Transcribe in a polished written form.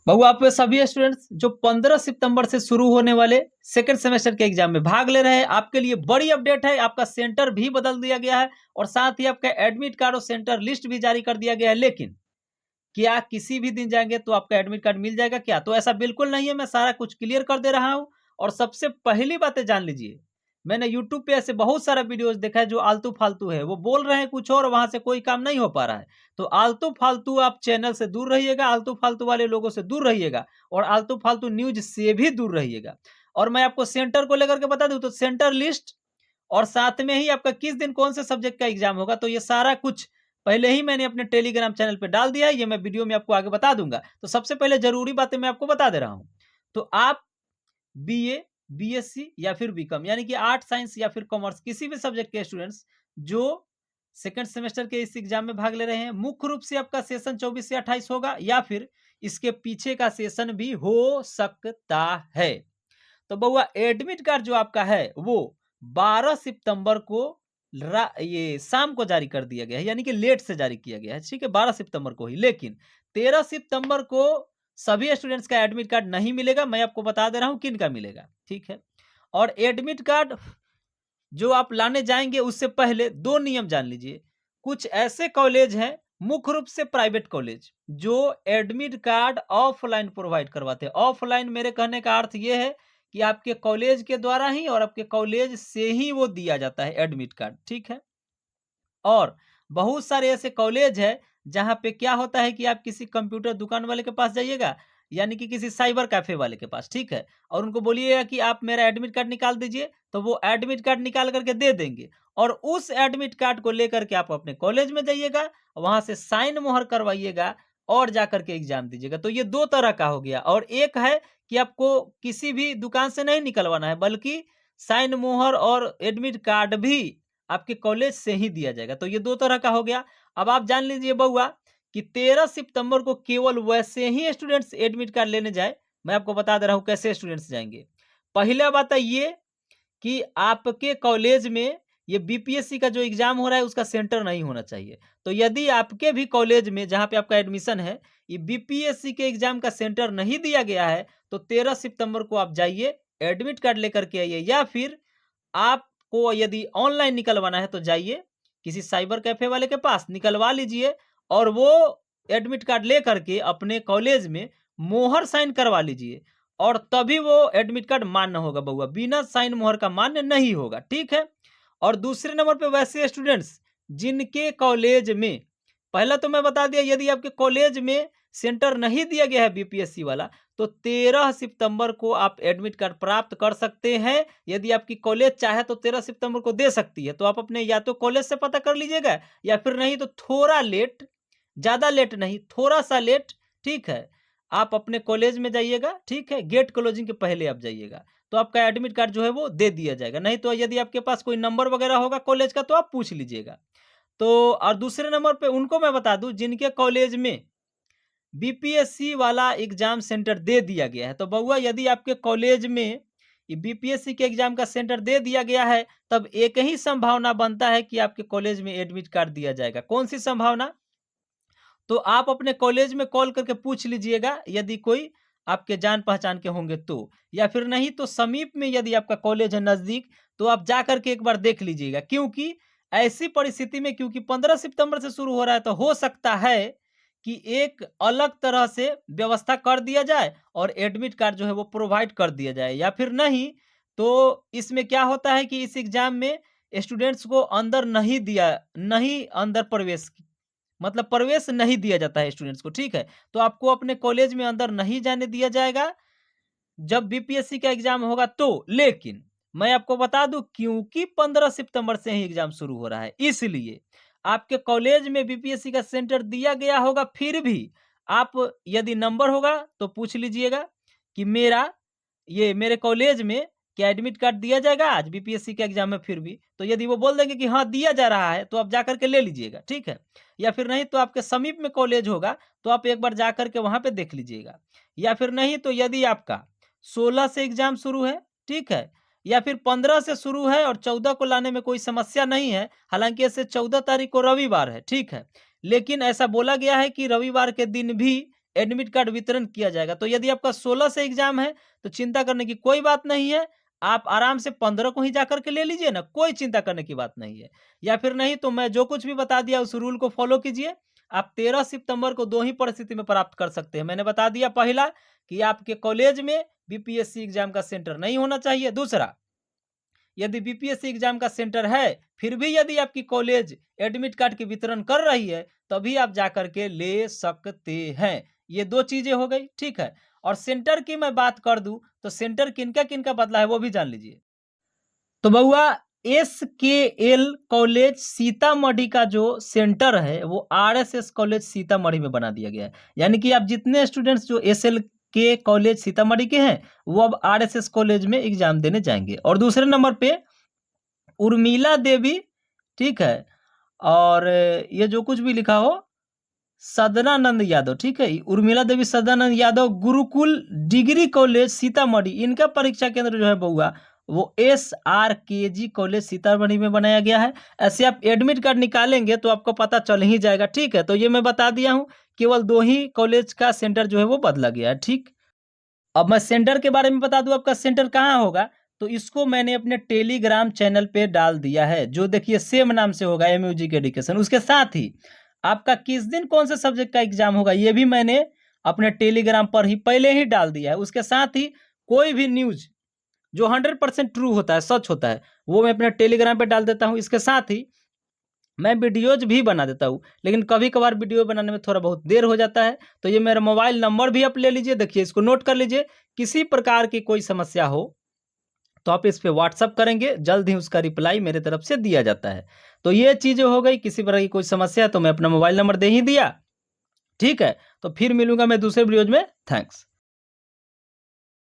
बहु आप सभी स्टूडेंट्स जो 15 सितंबर से शुरू होने वाले सेकंड सेमेस्टर के एग्जाम में भाग ले रहे हैं, आपके लिए बड़ी अपडेट है। आपका सेंटर भी बदल दिया गया है और साथ ही आपका एडमिट कार्ड और सेंटर लिस्ट भी जारी कर दिया गया है। लेकिन क्या किसी भी दिन जाएंगे तो आपका एडमिट कार्ड मिल जाएगा क्या? तो ऐसा बिल्कुल नहीं है। मैं सारा कुछ क्लियर कर दे रहा हूं। और सबसे पहली बातें जान लीजिए, मैंने यूट्यूब पे ऐसे बहुत सारा वीडियोस देखा है जो आलतू फालतू है, वो बोल रहे हैं कुछ और, वहां से कोई काम नहीं हो पा रहा है। तो आलतू फालतू आप चैनल से दूर रहिएगा, आलतू फालतू वाले लोगों से दूर रहिएगा और आलतू फालतू न्यूज से भी दूर रहिएगा। और मैं आपको सेंटर को लेकर के बता दूं तो सेंटर लिस्ट और साथ में ही आपका किस दिन कौन से सब्जेक्ट का एग्जाम होगा, तो ये सारा कुछ पहले ही मैंने अपने टेलीग्राम चैनल पे डाल दिया है। ये मैं वीडियो में आपको आगे बता दूंगा। तो सबसे पहले जरूरी बातें मैं आपको बता दे रहा हूं। तो आप बीए, बीएससी या फिर बीकॉम यानी कि आर्ट, साइंस या फिर कॉमर्स किसी भी सब्जेक्ट के स्टूडेंट्स जो सेकंड सेमेस्टर के इस एग्जाम में भाग ले रहे हैं, मुख्य रूप से आपका सेशन 24 से 28 होगा या फिर इसके पीछे का सेशन भी हो सकता है। तो बउआ एडमिट कार्ड जो आपका है वो 12 सितंबर को ये शाम को जारी कर दिया गया है, यानी कि लेट से जारी किया गया है। ठीक है, 12 सितंबर को ही। लेकिन 13 सितंबर को सभी स्टूडेंट्स का एडमिट कार्ड नहीं मिलेगा। मैं आपको बता दे रहा हूं किन का मिलेगा। ठीक है, और एडमिट कार्ड जो आप लाने जाएंगे उससे पहले दो नियम जान लीजिए। कुछ ऐसे कॉलेज हैं, मुख्य रूप से प्राइवेट कॉलेज, जो एडमिट कार्ड ऑफलाइन प्रोवाइड करवाते हैं। ऑफलाइन मेरे कहने का अर्थ ये है कि आपके कॉलेज के द्वारा ही और आपके कॉलेज से ही वो दिया जाता है एडमिट कार्ड। ठीक है, और बहुत सारे ऐसे कॉलेज है जहां पे क्या होता है कि आप किसी कंप्यूटर दुकान वाले के पास जाइएगा, यानी कि किसी साइबर कैफे वाले के पास, ठीक है, और उनको बोलिएगा कि आप मेरा एडमिट कार्ड निकाल दीजिए, तो वो एडमिट कार्ड निकाल करके दे देंगे। और उस एडमिट कार्ड को लेकर के आप अपने कॉलेज में जाइएगा, वहां से साइन मोहर करवाइएगा और जाकर के एग्जाम दीजिएगा। तो ये दो तरह का हो गया। और एक है कि आपको किसी भी दुकान से नहीं निकलवाना है, बल्कि साइन मोहर और एडमिट कार्ड भी आपके कॉलेज से ही दिया जाएगा। तो ये दो तरह का हो गया। अब आप जान लीजिए बउआ कि 13 सितंबर को केवल वैसे ही स्टूडेंट्स एडमिट कार्ड लेने जाए। मैं आपको बता दे रहा हूं कैसे स्टूडेंट्स जाएंगे। पहला बात है ये कि आपके कॉलेज में ये बीपीएससी का जो एग्जाम हो रहा है उसका सेंटर नहीं होना चाहिए। तो यदि आपके भी कॉलेज में जहां पे आपका एडमिशन है ये बीपीएससी के एग्जाम का सेंटर नहीं दिया गया है, तो 13 सितंबर को आप जाइए, एडमिट कार्ड लेकर के आइए। या फिर आपको यदि ऑनलाइन निकलवाना है तो जाइए किसी साइबर कैफे वाले के पास, निकलवा लीजिए और वो एडमिट कार्ड ले करके अपने कॉलेज में मोहर साइन करवा लीजिए, और तभी वो एडमिट कार्ड मान्य होगा बउआ। बिना साइन मोहर का मान्य नहीं होगा। ठीक है, और दूसरे नंबर पे वैसे स्टूडेंट्स जिनके कॉलेज में, पहला तो मैं बता दिया, यदि आपके कॉलेज में सेंटर नहीं दिया गया है बीपीएससी वाला, तो 13 सितंबर को आप एडमिट कार्ड प्राप्त कर सकते हैं। यदि आपकी कॉलेज चाहे तो 13 सितंबर को दे सकती है। तो आप अपने या तो कॉलेज से पता कर लीजिएगा, या फिर नहीं तो थोड़ा लेट, ज्यादा लेट नहीं, थोड़ा सा लेट, ठीक है, आप अपने कॉलेज में जाइएगा। ठीक है, गेट क्लोजिंग के पहले आप जाइएगा, तो आपका एडमिट कार्ड जो है वो दे दिया जाएगा। नहीं तो यदि आपके पास कोई नंबर वगैरह होगा कॉलेज का तो आप पूछ लीजिएगा। तो और दूसरे नंबर पे उनको मैं बता दूं जिनके कॉलेज में बीपीएससी वाला एग्जाम सेंटर दे दिया गया है। तो बउआ यदि आपके कॉलेज में ये बीपीएससी के एग्जाम का सेंटर दे दिया गया है, तब एक ही संभावना बनता है कि आपके कॉलेज में एडमिट कार्ड दिया जाएगा। कौन सी संभावना? तो आप अपने कॉलेज में कॉल करके पूछ लीजिएगा, यदि कोई आपके जान पहचान के होंगे तो, या फिर नहीं तो समीप में यदि आपका कॉलेज है नजदीक, तो आप जा करके एक बार देख लीजिएगा। क्योंकि ऐसी परिस्थिति में, क्योंकि 15 सितंबर से शुरू हो रहा है, तो हो सकता है कि एक अलग तरह से व्यवस्था कर दिया जाए और एडमिट कार्ड जो है वो प्रोवाइड कर दिया जाए। या फिर नहीं तो इसमें क्या होता है कि इस एग्जाम में स्टूडेंट्स को अंदर नहीं अंदर प्रवेश, मतलब प्रवेश नहीं दिया जाता है स्टूडेंट्स को। ठीक है, तो आपको अपने कॉलेज में अंदर नहीं जाने दिया जाएगा जब बीपीएससी का एग्जाम होगा तो। लेकिन मैं आपको बता दूं, क्योंकि 15 सितंबर से ही एग्जाम शुरू हो रहा है, इसलिए आपके कॉलेज में बीपीएससी का सेंटर दिया गया होगा। फिर भी आप यदि नंबर होगा तो पूछ लीजिएगा कि मेरे कॉलेज में क्या एडमिट कार्ड दिया जाएगा आज बीपीएससी के एग्जाम में। फिर भी तो यदि वो बोल देंगे कि हाँ दिया जा रहा है, तो आप जाकर के ले लीजिएगा। ठीक है, या फिर नहीं तो आपके समीप में कॉलेज होगा तो आप एक बार जाकर के वहां पे देख लीजिएगा। या फिर नहीं तो यदि आपका 16 से एग्जाम शुरू है, ठीक है, या फिर 15 से शुरू है और 14 को लाने में कोई समस्या नहीं है, हालांकि ऐसे 14 तारीख को रविवार है, ठीक है, लेकिन ऐसा बोला गया है कि रविवार के दिन भी एडमिट कार्ड वितरण किया जाएगा। तो यदि आपका 16 से एग्जाम है तो चिंता करने की कोई बात नहीं है, आप आराम से 15 को ही जाकर के ले लीजिए ना, कोई चिंता करने की बात नहीं है। या फिर नहीं तो मैं जो कुछ भी बता दिया उस रूल को फॉलो कीजिए। आप 13 सितंबर को 2 ही परिस्थिति में प्राप्त कर सकते हैं। मैंने बता दिया, पहला कि आपके कॉलेज में बीपीएससी एग्जाम का सेंटर नहीं होना चाहिए। दूसरा, यदि बीपीएससी एग्जाम का सेंटर है फिर भी यदि आपकी कॉलेज एडमिट कार्ड की वितरण कर रही है तभी आप जाकर के ले सकते हैं। ये दो चीजें हो गई, ठीक है। और सेंटर की मैं बात कर दूं तो सेंटर किनका किनका बदला है वो भी जान लीजिए। तो बउआ, SKL कॉलेज सीतामढ़ी का जो सेंटर है वो RSS कॉलेज सीतामढ़ी में बना दिया गया है। यानी कि आप जितने स्टूडेंट्स जो SLK कॉलेज सीतामढ़ी के हैं वो अब RSS कॉलेज में एग्जाम देने जाएंगे। और दूसरे नंबर पे उर्मिला देवी, ठीक है, और ये जो कुछ भी लिखा हो सदनानंद यादव, ठीक है, उर्मिला देवी सदनानंद यादव गुरुकुल डिग्री कॉलेज सीतामढ़ी, इनका परीक्षा केंद्र जो है बउआ वो SRKG कॉलेज सीतामढ़ी में बनाया गया है। ऐसे आप एडमिट कार्ड निकालेंगे तो आपको पता चल ही जाएगा, ठीक है। तो ये मैं बता दिया हूँ, केवल 2 ही कॉलेज का सेंटर जो है वो बदला गया है, ठीक। अब मैं सेंटर के बारे में बता दूं, आपका सेंटर कहाँ होगा। तो इसको मैंने अपने टेलीग्राम चैनल पे डाल दिया है, जो देखिए सेम नाम से होगा, MUG एजुकेशन। उसके साथ ही आपका किस दिन कौन से सब्जेक्ट का एग्जाम होगा ये भी मैंने अपने टेलीग्राम पर ही पहले ही डाल दिया है। उसके साथ ही कोई भी न्यूज जो 100% ट्रू होता है, सच होता है, वो मैं अपने टेलीग्राम पे डाल देता हूँ। इसके साथ ही मैं वीडियोज भी बना देता हूँ, लेकिन कभी कभार वीडियो बनाने में थोड़ा बहुत देर हो जाता है। तो ये मेरा मोबाइल नंबर भी आप ले लीजिए, देखिए इसको नोट कर लीजिए। किसी प्रकार की कोई समस्या हो तो आप इस पे व्हाट्सअप करेंगे, जल्द ही उसका रिप्लाई मेरे तरफ से दिया जाता है। तो ये चीज़ें हो गई, किसी प्रकार की कोई समस्या है तो मैं अपना मोबाइल नंबर दे ही दिया, ठीक है। तो फिर मिलूंगा मैं दूसरे वीडियोज में। थैंक्स।